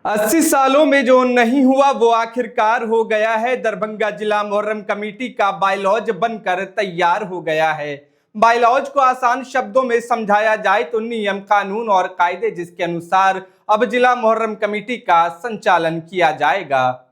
80 सालों में जो नहीं हुआ वो आखिरकार हो गया है। दरभंगा जिला मुहर्रम कमेटी का बायलॉज बनकर तैयार हो गया है। बायलॉज को आसान शब्दों में समझाया जाए तो नियम, कानून और कायदे जिसके अनुसार अब जिला मुहर्रम कमेटी का संचालन किया जाएगा।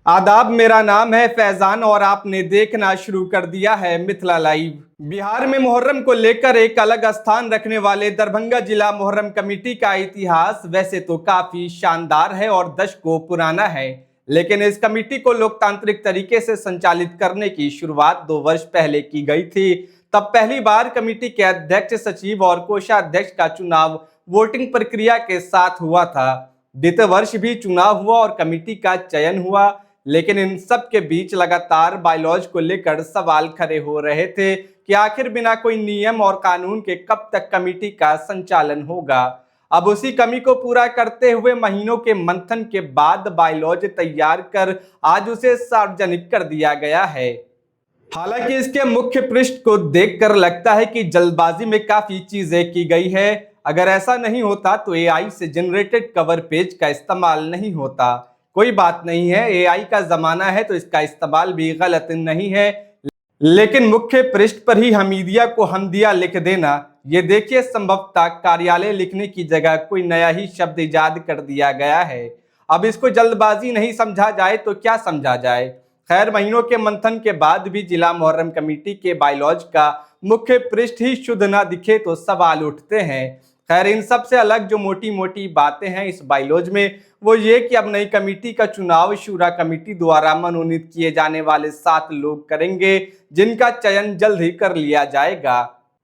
आदाब, मेरा नाम है फैजान और आपने देखना शुरू कर दिया है मिथिला लाइव। बिहार में मुहर्रम को लेकर एक अलग स्थान रखने वाले दरभंगा जिला मुहर्रम कमेटी का इतिहास वैसे तो काफी शानदार है और दशकों पुराना है, लेकिन इस कमेटी को लोकतांत्रिक तरीके से संचालित करने की शुरुआत 2 वर्ष पहले की गई थी। तब पहली बार कमेटी के अध्यक्ष, सचिव और कोषाध्यक्ष का चुनाव वोटिंग प्रक्रिया के साथ हुआ था। बीते वर्ष भी चुनाव हुआ और कमेटी का चयन हुआ, लेकिन इन सब के बीच लगातार बायलॉज को लेकर सवाल खड़े हो रहे थे कि आखिर बिना कोई नियम और कानून के कब तक कमेटी का संचालन होगा। अब उसी कमी को पूरा करते हुए महीनों के मंथन के बाद बायलॉज तैयार कर आज उसे सार्वजनिक कर दिया गया है। हालांकि इसके मुख्य पृष्ठ को देखकर लगता है कि जल्दबाजी में काफी चीजें की गई है। अगर ऐसा नहीं होता तो एआई से जनरेटेड कवर पेज का इस्तेमाल नहीं होता। कोई बात नहीं है, एआई का जमाना है तो इसका इस्तेमाल भी गलत नहीं है, लेकिन मुख्य पृष्ठ पर ही हमीदिया को हमदिया लिख देना, ये देखिए संभवतः कार्यालय लिखने की जगह कोई नया ही शब्द इजाद कर दिया गया है। अब इसको जल्दबाजी नहीं समझा जाए तो क्या समझा जाए। खैर, महीनों के मंथन के बाद भी जिला मुहर्रम कमेटी के बायलॉज का मुख्य पृष्ठ ही शुद्ध ना दिखे तो सवाल उठते हैं। खैर, इन सब से अलग जो मोटी मोटी बातें हैं इस बायलॉज में, वो ये कि अब नई कमेटी का चुनाव शूरा कमेटी द्वारा मनोनीत किए जाने वाले 7 लोग करेंगे, जिनका चयन जल्द ही कर लिया जाएगा।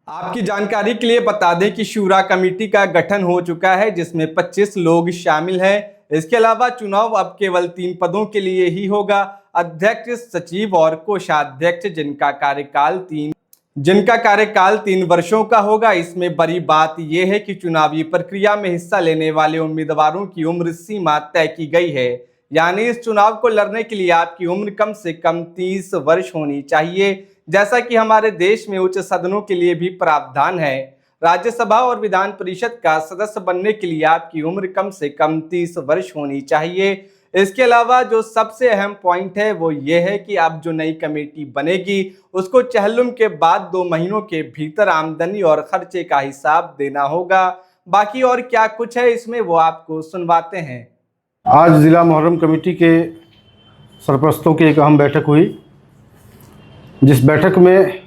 आपकी जानकारी के लिए बता दें कि शूरा कमेटी का गठन हो चुका है, जिसमें 25 लोग शामिल हैं। इसके अलावा चुनाव अब केवल 3 पदों के लिए ही होगा, अध्यक्ष, सचिव और कोषाध्यक्ष, जिनका कार्यकाल 3 वर्षों का होगा। इसमें बड़ी बात यह है कि चुनावी प्रक्रिया में हिस्सा लेने वाले उम्मीदवारों की उम्र सीमा तय की गई है, यानी इस चुनाव को लड़ने के लिए आपकी उम्र कम से कम 30 वर्ष होनी चाहिए, जैसा कि हमारे देश में उच्च सदनों के लिए भी प्रावधान है। राज्यसभा और विधान परिषद का सदस्य बनने के लिए आपकी उम्र कम से कम 30 वर्ष होनी चाहिए। इसके अलावा जो सबसे अहम पॉइंट है वो ये है कि अब जो नई कमेटी बनेगी उसको चहलुम के बाद 2 महीनों के भीतर आमदनी और खर्चे का हिसाब देना होगा। बाकी और क्या कुछ है इसमें वो आपको सुनवाते हैं। आज जिला मुहर्रम कमेटी के सरपरस्तों की एक अहम बैठक हुई, जिस बैठक में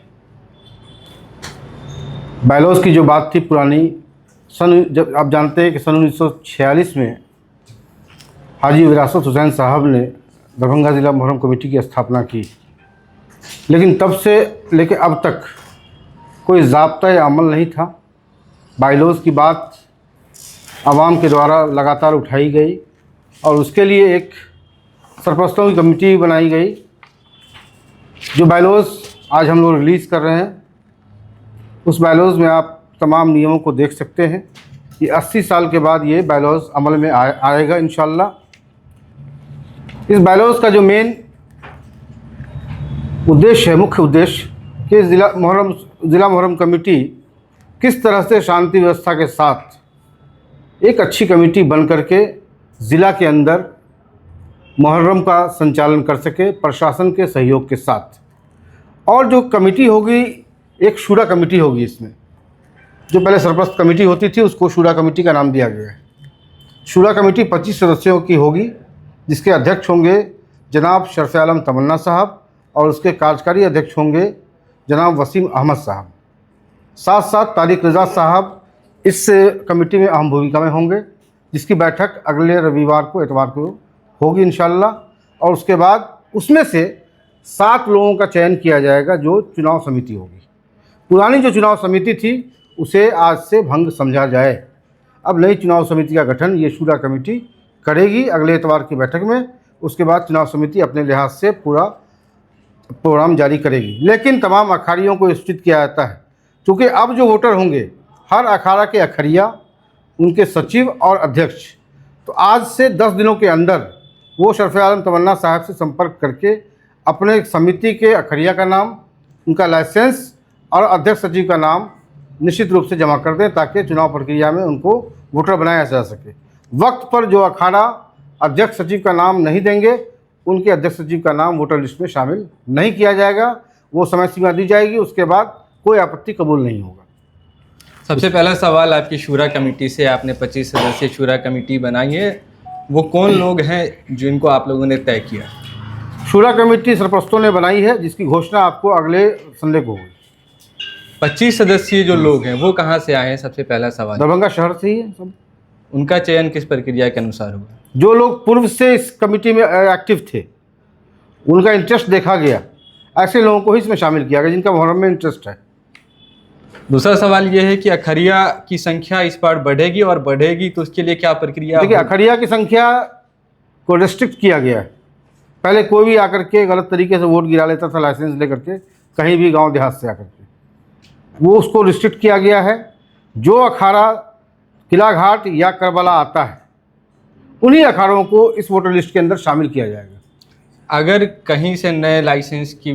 बायलॉज की जो बात थी पुरानी, जब आप जानते हैं कि सन 1946 में हाजी विरासत हुसैन साहब ने दरभंगा ज़िला मुहर्रम कमेटी की स्थापना की, लेकिन तब से लेकर अब तक कोई ज़ाब्ता या अमल नहीं था। बायलॉज की बात आवाम के द्वारा लगातार उठाई गई और उसके लिए एक सरपरस्तों की कमेटी बनाई गई। जो बायलॉज आज हम लोग रिलीज़ कर रहे हैं, उस बायलॉज में आप तमाम नियमों को देख सकते हैं। ये 80 साल के बाद ये बायलॉज अमल में आएगा इंशाल्लाह। इस बायलॉज का जो मेन उद्देश्य है, मुख्य उद्देश्य, कि ज़िला मुहर्रम कमेटी किस तरह से शांति व्यवस्था के साथ एक अच्छी कमेटी बन करके ज़िला के अंदर मुहर्रम का संचालन कर सके, प्रशासन के सहयोग के साथ। और जो कमेटी होगी, एक शूरा कमेटी होगी। इसमें जो पहले सरपरस्त कमेटी होती थी उसको शूरा कमेटी का नाम दिया गया है। शूरा कमेटी 25 सदस्यों की होगी, जिसके अध्यक्ष होंगे जनाब शरफ़े आलम तमन्ना साहब और उसके कार्यकारी अध्यक्ष होंगे जनाब वसीम अहमद साहब। साथ साथ तारिक रज़ा साहब इस कमेटी में अहम भूमिका में होंगे, जिसकी बैठक अगले रविवार को, इतवार को होगी इंशाल्लाह। और उसके बाद उसमें से 7 लोगों का चयन किया जाएगा जो चुनाव समिति होगी। पुरानी जो चुनाव समिति थी उसे आज से भंग समझा जाए। अब नई चुनाव समिति का गठन ये शूरा कमेटी करेगी अगले इतवार की बैठक में। उसके बाद चुनाव समिति अपने लिहाज से पूरा प्रोग्राम जारी करेगी। लेकिन तमाम अखाड़ियों को सूचित किया जाता है, क्योंकि अब जो वोटर होंगे हर अखाड़ा के अखरिया, उनके सचिव और अध्यक्ष, तो आज से 10 दिनों के अंदर वो शरफ़े आलम तमन्ना साहब से संपर्क करके अपने समिति के अखरिया का नाम, उनका लाइसेंस और अध्यक्ष सचिव का नाम निश्चित रूप से जमा कर दें, ताकि चुनाव प्रक्रिया में उनको वोटर बनाया जा सके। वक्त पर जो अखाड़ा अध्यक्ष सचिव का नाम नहीं देंगे, उनके अध्यक्ष सचिव का नाम वोटर लिस्ट में शामिल नहीं किया जाएगा। वो समय सीमा दी जाएगी, उसके बाद कोई आपत्ति कबूल नहीं होगा। सबसे पहला सवाल आपकी शूरा कमेटी से, आपने 25 सदस्यीय शूरा कमेटी बनाई है, वो कौन लोग हैं जिनको आप लोगों ने तय किया? शूरा कमेटी सरपरस्तों ने बनाई है, जिसकी घोषणा आपको अगले संडे को होगी। 25 सदस्यीय जो लोग हैं वो कहाँ से आए हैं? सबसे पहला सवाल। दरभंगा शहर से ही है सब। उनका चयन किस प्रक्रिया के अनुसार हुआ? जो लोग पूर्व से इस कमेटी में एक्टिव थे, उनका इंटरेस्ट देखा गया, ऐसे लोगों को ही इसमें शामिल किया गया जिनका मुहर्रम में इंटरेस्ट है। दूसरा सवाल ये है कि अखरिया की संख्या इस बार बढ़ेगी, और बढ़ेगी तो उसके लिए क्या प्रक्रिया देखिए, होगी? अखरिया की संख्या को रिस्ट्रिक्ट किया गया है। पहले कोई भी आकर के गलत तरीके से वोट गिरा लेता था लाइसेंस लेकर के, कहीं भी गांव देहात से आकर के, वो उसको रिस्ट्रिक्ट किया गया है। जो अखाड़ा किला घाट या करबला आता है, उन्हीं अखाड़ों को इस वोटर लिस्ट के अंदर शामिल किया जाएगा। अगर कहीं से नए लाइसेंस की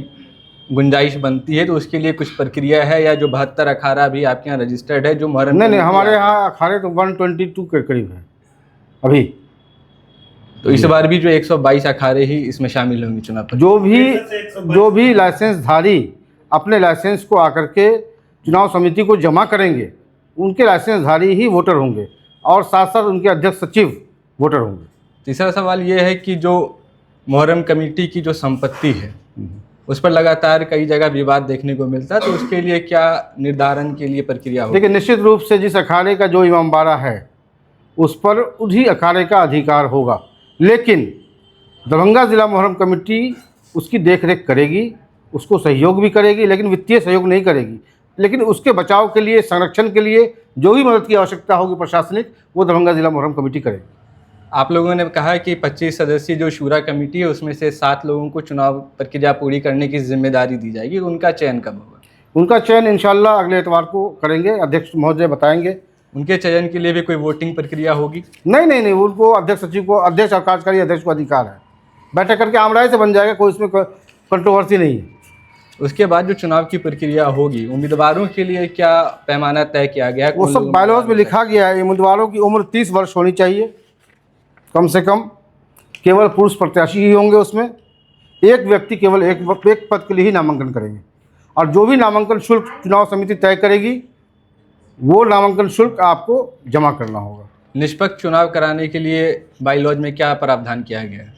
गुंजाइश बनती है तो उसके लिए कुछ प्रक्रिया है, या जो 72 अखाड़ा भी आपके यहाँ रजिस्टर्ड है जो मुहर्रम? नहीं, हमारे यहाँ अखाड़े तो 122 के करीब है अभी। तो इस बार भी जो 122 अखाड़े ही इसमें शामिल होंगे चुनाव पर? जो भी लाइसेंसधारी अपने लाइसेंस को आकर के चुनाव समिति को जमा करेंगे, उनके लाइसेंसधारी ही वोटर होंगे, और साथ साथ उनके अध्यक्ष सचिव वोटर होंगे। तीसरा सवाल ये है कि जो मुहर्रम कमेटी की जो संपत्ति है उस पर लगातार कई जगह विवाद देखने को मिलता है, तो उसके लिए क्या निर्धारण के लिए प्रक्रिया होगी? देखिए, निश्चित रूप से जिस अखाड़े का जो इमामबाड़ा है उस पर उसी अखाड़े का अधिकार होगा, लेकिन दरभंगा ज़िला मुहर्रम कमेटी उसकी देखरेख करेगी, उसको सहयोग भी करेगी, लेकिन वित्तीय सहयोग नहीं करेगी। लेकिन उसके बचाव के लिए, संरक्षण के लिए जो भी मदद की आवश्यकता होगी प्रशासनिक, वो दरभंगा ज़िला मुहर्रम कमेटी करेगी। आप लोगों ने कहा कि 25 सदस्यीय जो शूरा कमेटी है उसमें से 7 लोगों को चुनाव प्रक्रिया पूरी करने की जिम्मेदारी दी जाएगी, उनका चयन कब होगा? उनका चयन इंशाल्लाह अगले इतवार को करेंगे, अध्यक्ष महोदय बताएंगे। उनके चयन के लिए भी कोई वोटिंग प्रक्रिया होगी? नहीं, उनको अध्यक्ष सचिव को, अध्यक्ष और कार्यकारी अध्यक्ष को अधिकार है, बैठक करके आम राय से बन जाएगा, कोई इसमें कंट्रोवर्सी नहीं है। उसके बाद जो चुनाव की प्रक्रिया होगी, उम्मीदवारों के लिए क्या पैमाना तय किया गया है? वो सब बायलॉज में लिखा गया है। उम्मीदवारों की उम्र 30 वर्ष होनी चाहिए कम से कम। केवल पुरुष प्रत्याशी ही होंगे उसमें। एक व्यक्ति केवल एक पद के लिए ही नामांकन करेंगे, और जो भी नामांकन शुल्क चुनाव समिति तय करेगी वो नामांकन शुल्क आपको जमा करना होगा। निष्पक्ष चुनाव कराने के लिए बाईलॉज में क्या प्रावधान किया गया है?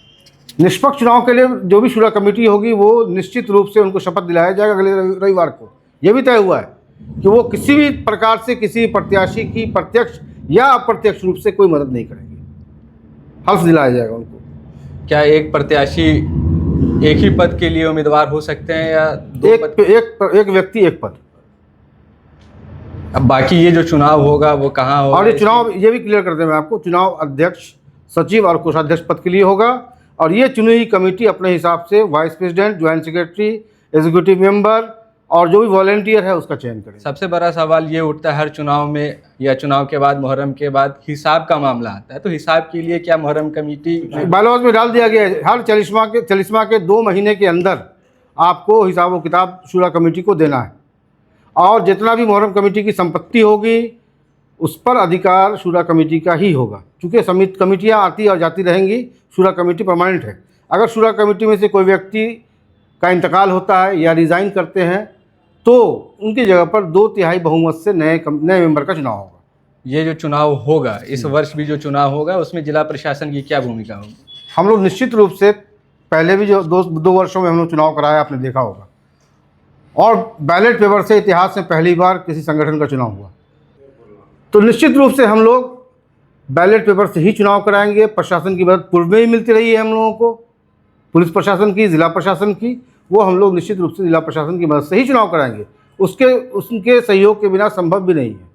निष्पक्ष चुनाव के लिए जो भी शूरा कमेटी होगी वो निश्चित रूप से उनको शपथ दिलाया जाएगा अगले रविवार को। ये भी तय हुआ है कि वो किसी भी प्रकार से किसी प्रत्याशी की प्रत्यक्ष या अप्रत्यक्ष रूप से कोई मदद नहीं करेंगे, हल्फ दिलाया जाएगा उनको। क्या एक प्रत्याशी एक ही पद के लिए उम्मीदवार हो सकते हैं, या एक व्यक्ति एक पद? अब बाकी ये जो चुनाव होगा वो कहाँ होगा? और ये चुनाव, ये भी क्लियर कर दें मैं आपको, चुनाव अध्यक्ष, सचिव और कोषाध्यक्ष पद के लिए होगा, और ये चुनी हुई कमेटी अपने हिसाब से vice president, joint secretary, executive member और जो भी वॉलंटियर है उसका चयन करें। सबसे बड़ा सवाल ये उठता है हर चुनाव में या चुनाव के बाद, मुहर्रम के बाद हिसाब का मामला आता है, तो हिसाब के लिए क्या मुहर्रम कमेटी बायलॉज में डाल दिया गया है? हर चालीसवां के 2 महीने के अंदर आपको हिसाब व किताब शूरा कमेटी को देना है, और जितना भी मुहर्रम कमेटी की संपत्ति होगी उस पर अधिकार शूरा कमेटी का ही होगा। चूँकि समिति कमेटियाँ आती और जाती रहेंगी, शूरा कमेटी परमानेंट है। अगर शूरा कमेटी में से कोई व्यक्ति का इंतकाल होता है या रिज़ाइन करते हैं तो उनकी जगह पर 2/3 बहुमत से नए मेंबर का चुनाव होगा। ये जो चुनाव होगा, इस वर्ष भी जो चुनाव होगा, उसमें जिला प्रशासन की क्या भूमिका होगी? हम लोग निश्चित रूप से, पहले भी जो दो वर्षों में हम लोग चुनाव कराया आपने देखा होगा, और बैलेट पेपर से इतिहास में पहली बार किसी संगठन का चुनाव हुआ, तो निश्चित रूप से हम लोग बैलेट पेपर से ही चुनाव कराएंगे। प्रशासन की मदद पूर्व में ही मिलती रही है हम लोगों को, पुलिस प्रशासन की, ज़िला प्रशासन की, वो हम लोग निश्चित रूप से ज़िला प्रशासन की मदद से ही चुनाव कराएंगे। उनके सहयोग के बिना संभव भी नहीं है।